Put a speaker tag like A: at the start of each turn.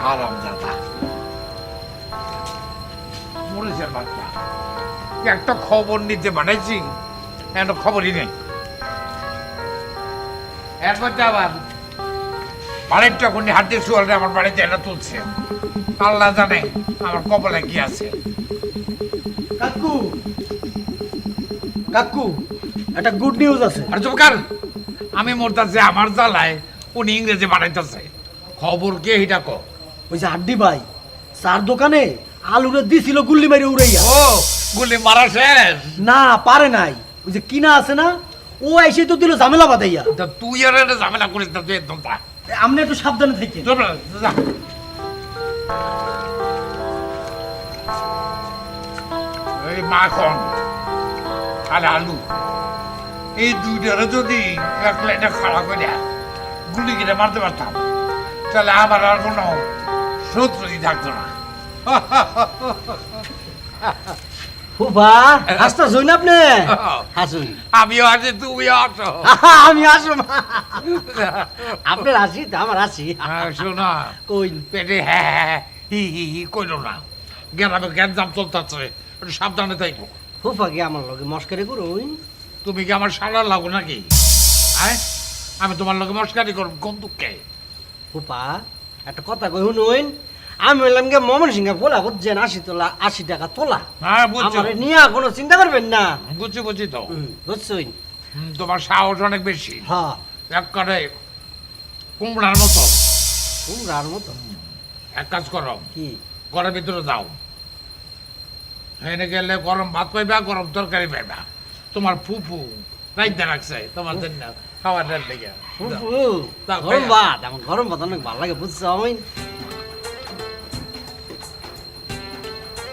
A: হারামজাদা মরেছে বাচ্চা একটা খবর নিতে বানাইছি একটা খবরই নেই এরপর আবার বাড়ির যখন হাতে শুয়ালে আমার বাড়িতে এটা তুলছে আল্লাহ জানে আমার কপালে কি আছে
B: কাকু কাকু একটা গুড নিউজ আছে।
A: আর চুপকার আমি মরতাছে আমার জ্বালায় উনি ইংরেজি বানাইতেছে খবর কে এটা কো
B: ওই যে হাড্ডি ভাই চার দোকানে আলুরে দিছিল গুল্লি মারি উড়াইয়া।
A: ও গুলি মারা শেষ
B: না পারে নাই, ওই যে কিনা আছে না, ও এসে তো দিল ঝামেলা বাঁধাইয়া।
A: তা তুই আর এটা ঝামেলা করিস না তুই একদম তা
B: আপনি একটু সাবধানে থাকেন।
A: চল যা এই মাখন আর আলু এই দুইটারে যদি এক লাইনে খাড়া করে গুলি কিনে মারতে পারতাম তাহলে আমার আর কোনো শত্রুই থাকতো না
B: ফুফা হাসতা শুন আপনি হাসুন।
A: আমিও আছি তুমিও আছো
B: আমি আসো আপনার হাসি তো আমার হাসি।
A: শোনা
B: কই
A: পেটে হ্যাঁ হ্যাঁ হি হি হি কইল না গ্রামে গ্যাঞ্জাম চলতেছে একটু সাবধানে থাকবো
B: ফুফা কি আমার লগে মস্কারি করুন?
A: তুমি কি আমার সারা লাগো নাকি হ্যাঁ আমি তোমার লগে মস্কারি করব কোন দুঃখে
B: ফুফা একটা কথা কই শুনুন, আমি বললাম গে মমন সিংহা বলা বুঝছেন 80 টাকা তোলা।
A: হ্যাঁ বুঝছো
B: আমার নিয়ে কোনো চিন্তা করবেন না।
A: বুঝছি তো
B: বুঝছুন
A: তোমার সাহস অনেক বেশি
B: হ্যাঁ
A: এক করে কুমড়ার মতো
B: কুমড়ার মতো।
A: এক কাজ করো
B: কি
A: ঘরের ভিতরে যাও এনে গেলে গরম ভাত পাইবা গরম তরকারি পাইবা তোমার ফুফু রাইতে রাখছে তোমার জন্য খাওয়ার লেগে
B: ফুফু গরম ভাত, আমার গরম ভাত অনেক ভালো লাগে বুঝছো। আমি